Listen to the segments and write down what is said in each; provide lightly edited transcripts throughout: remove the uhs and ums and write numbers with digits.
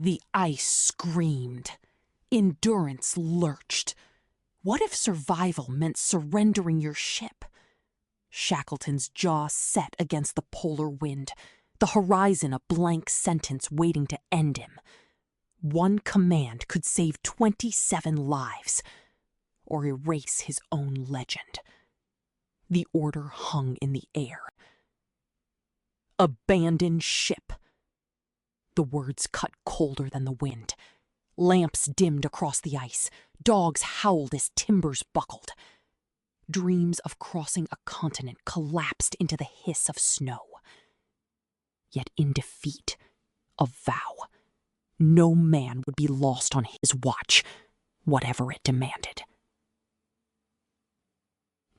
The ice screamed. Endurance lurched. What if survival meant surrendering your ship? Shackleton's jaw set against the polar wind, the horizon a blank sentence waiting to end him. One command could save 27 lives, or erase his own legend. The order hung in the air. Abandon ship. The words cut colder than the wind. Lamps dimmed across the ice. Dogs howled as timbers buckled. Dreams of crossing a continent collapsed into the hiss of snow. Yet in defeat, a vow. No man would be lost on his watch, whatever it demanded.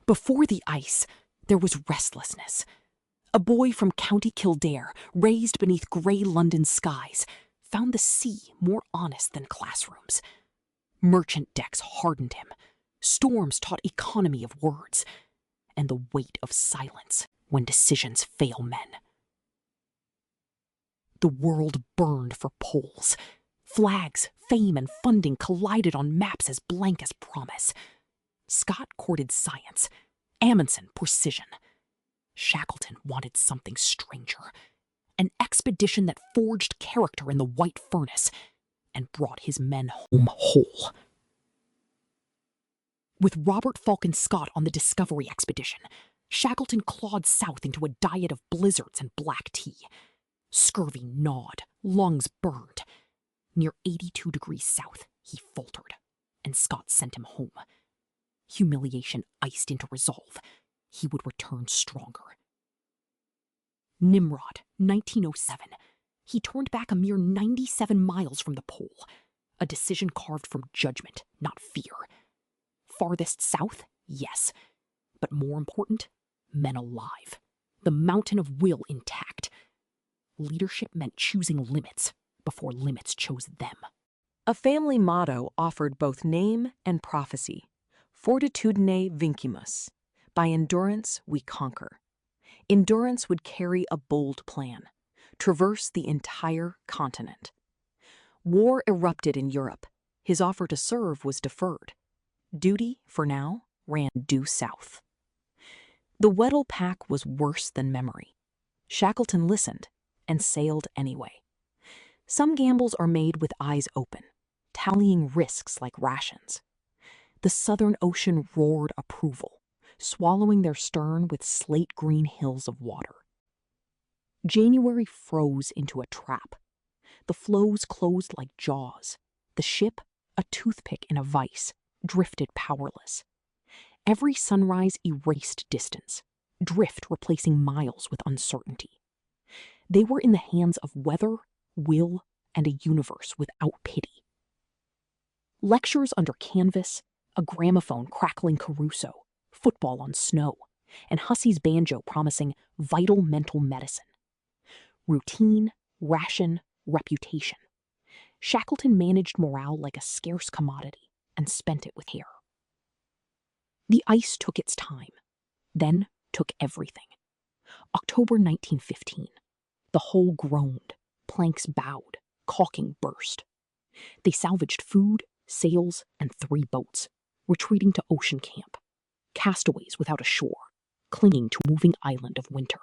Before the ice, there was restlessness. A boy from County Kildare, raised beneath grey London skies, found the sea more honest than classrooms. Merchant decks hardened him. Storms taught economy of words, and the weight of silence when decisions fail men. The world burned for poles. Flags, fame, and funding collided on maps as blank as promise. Scott courted science, Amundsen precision. Shackleton wanted something stranger, an expedition that forged character in the white furnace and brought his men home whole. With Robert Falcon Scott on the Discovery expedition, Shackleton clawed south into a diet of blizzards and black tea. Scurvy gnawed, lungs burned. Near 82 degrees south, he faltered, and Scott sent him home. Humiliation iced into resolve. He would return stronger. Nimrod, 1907. He turned back a mere 97 miles from the pole. A decision carved from judgment, not fear. Farthest south? Yes. But more important, men alive. The mountain of will intact. Leadership meant choosing limits before limits chose them. A family motto offered both name and prophecy. Fortitudine vincimus. By endurance we conquer. Endurance would carry a bold plan, traverse the entire continent. War erupted in Europe. His offer to serve was deferred. Duty, for now, ran due south. The Weddell pack was worse than memory. Shackleton listened and sailed anyway. Some gambles are made with eyes open, tallying risks like rations. The Southern Ocean roared approval, swallowing their stern with slate-green hills of water. January froze into a trap. The floes closed like jaws. The ship, a toothpick in a vise, drifted powerless. Every sunrise erased distance, drift replacing miles with uncertainty. They were in the hands of weather, will, and a universe without pity. Lectures under canvas, a gramophone crackling Caruso, football on snow, and Hussey's banjo promising vital mental medicine. Routine, ration, reputation. Shackleton managed morale like a scarce commodity and spent it with care. The ice took its time, then took everything. October 1915. The hull groaned, planks bowed, caulking burst. They salvaged food, sails, and 3 boats, retreating to ocean camp, castaways without a shore, clinging to a moving island of winter.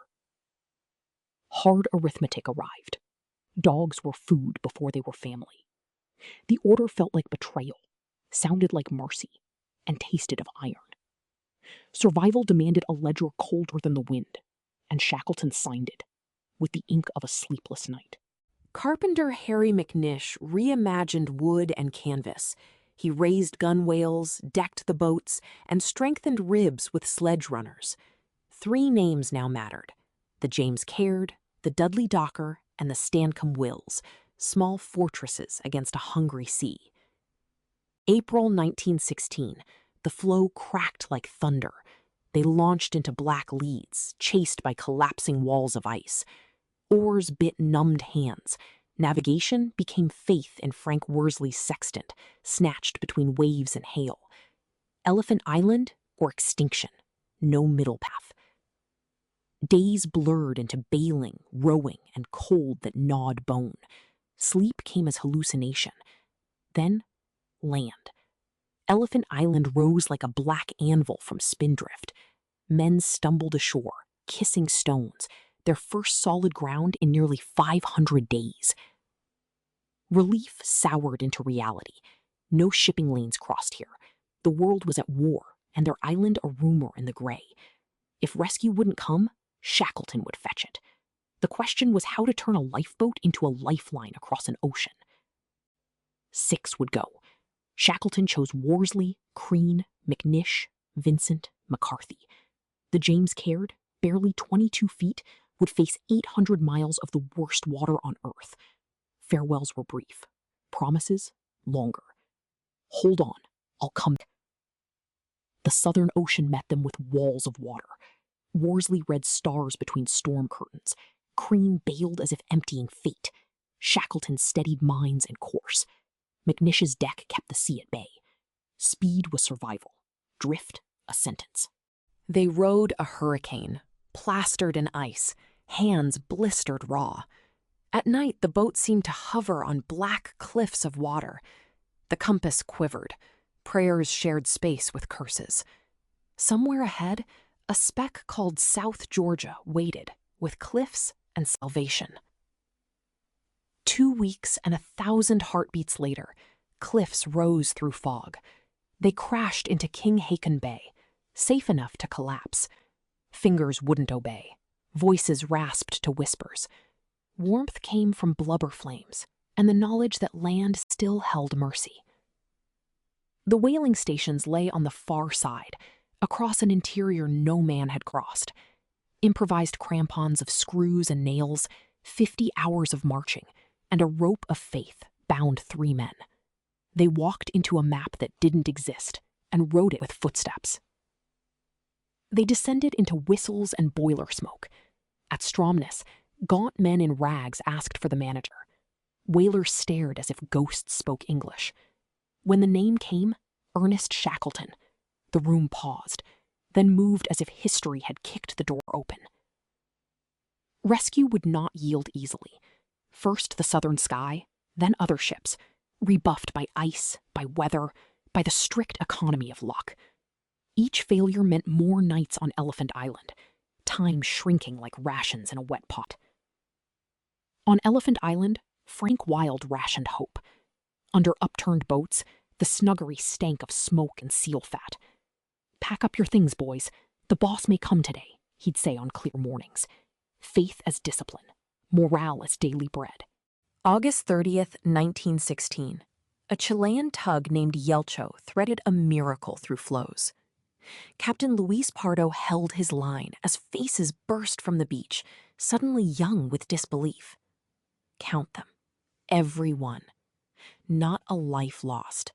Hard arithmetic arrived. Dogs were food before they were family. The order felt like betrayal, sounded like mercy, and tasted of iron. Survival demanded a ledger colder than the wind, and Shackleton signed it, with the ink of a sleepless night. Carpenter Harry McNish reimagined wood and canvas. He raised gunwales, decked the boats, and strengthened ribs with sledge runners. 3 names now mattered: the James Caird, the Dudley Docker, and the Stancomb Wills, small fortresses against a hungry sea. April 1916, the floe cracked like thunder. They launched into black leads, chased by collapsing walls of ice. Oars bit numbed hands. Navigation became faith in Frank Worsley's sextant, snatched between waves and hail. Elephant Island or extinction, no middle path. Days blurred into bailing, rowing, and cold that gnawed bone. Sleep came as hallucination. Then, land. Elephant Island rose like a black anvil from spindrift. Men stumbled ashore, kissing stones, their first solid ground in nearly 500 days. Relief soured into reality. No shipping lanes crossed here. The world was at war, and their island a rumor in the gray. If rescue wouldn't come, Shackleton would fetch it. The question was how to turn a lifeboat into a lifeline across an ocean. 6 would go. Shackleton chose Worsley, Crean, McNish, Vincent, McCarthy. The James Caird, barely 22 feet, would face 800 miles of the worst water on Earth. Farewells were brief. Promises, longer. Hold on, I'll come. The Southern Ocean met them with walls of water. Worsley read stars between storm curtains. Crean bailed as if emptying fate. Shackleton steadied minds and course. McNish's deck kept the sea at bay. Speed was survival. Drift, a sentence. They rode a hurricane, plastered in ice, hands blistered raw. At night, the boat seemed to hover on black cliffs of water. The compass quivered. Prayers shared space with curses. Somewhere ahead, a speck called South Georgia waited, with cliffs and salvation. 2 weeks and 1,000 heartbeats later, cliffs rose through fog. They crashed into King Haakon Bay, safe enough to collapse. Fingers wouldn't obey. Voices rasped to whispers. Warmth came from blubber flames, and the knowledge that land still held mercy. The whaling stations lay on the far side, across an interior no man had crossed. Improvised crampons of screws and nails, 50 hours of marching, and a rope of faith bound 3 men. They walked into a map that didn't exist and wrote it with footsteps. They descended into whistles and boiler smoke. At Stromness, gaunt men in rags asked for the manager. Whalers stared as if ghosts spoke English. When the name came, Ernest Shackleton, the room paused, then moved as if history had kicked the door open. Rescue would not yield easily. First the southern sky, then other ships, rebuffed by ice, by weather, by the strict economy of luck. Each failure meant more nights on Elephant Island, time shrinking like rations in a wet pot. On Elephant Island, Frank Wild rationed hope. Under upturned boats, the snuggery stank of smoke and seal fat. "Pack up your things, boys. The boss may come today," he'd say on clear mornings. Faith as discipline, morale as daily bread. August 30th, 1916. A Chilean tug named Yelcho threaded a miracle through floes. Captain Luis Pardo held his line as faces burst from the beach, suddenly young with disbelief. Count them. Every one. Not a life lost.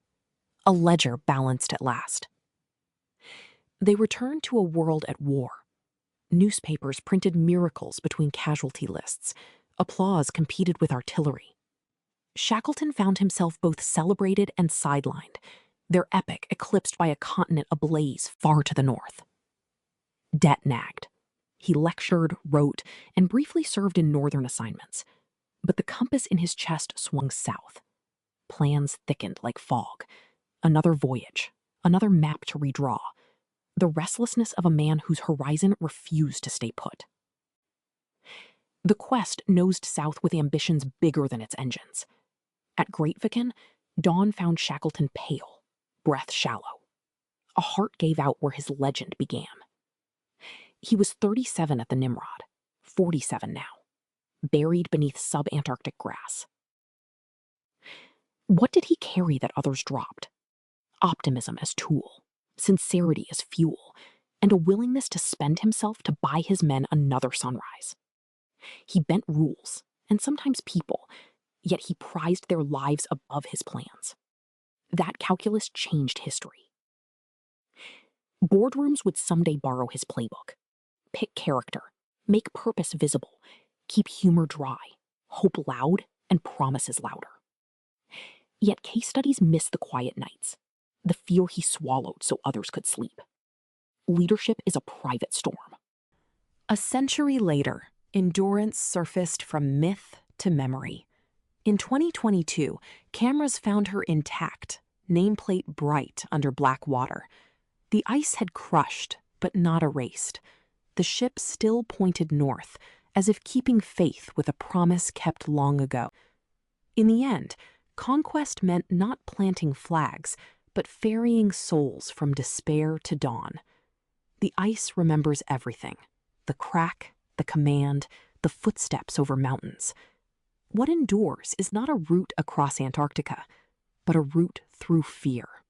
A ledger balanced at last. They returned to a world at war. Newspapers printed miracles between casualty lists. Applause competed with artillery. Shackleton found himself both celebrated and sidelined, their epic eclipsed by a continent ablaze far to the north. Debt nagged. He lectured, wrote, and briefly served in northern assignments. But the compass in his chest swung south. Plans thickened like fog. Another voyage, another map to redraw. The restlessness of a man whose horizon refused to stay put. The quest nosed south with ambitions bigger than its engines. At Greatviken, dawn found Shackleton pale, breath shallow. A heart gave out where his legend began. He was 37 at the Nimrod, 47 now, buried beneath sub-Antarctic grass. What did he carry that others dropped? Optimism as tool, sincerity as fuel, and a willingness to spend himself to buy his men another sunrise. He bent rules, and sometimes people, yet he prized their lives above his plans. That calculus changed history. Boardrooms would someday borrow his playbook. Pick character, make purpose visible, keep humor dry, hope loud, and promises louder. Yet case studies miss the quiet nights, the fear he swallowed so others could sleep. Leadership is a private storm. A century later, endurance surfaced from myth to memory. In 2022, cameras found her intact, nameplate bright under black water. The ice had crushed, but not erased. The ship still pointed north, as if keeping faith with a promise kept long ago. In the end, conquest meant not planting flags, but ferrying souls from despair to dawn. The ice remembers everything: the crack, the command, the footsteps over mountains. What endures is not a route across Antarctica, but a route through fear.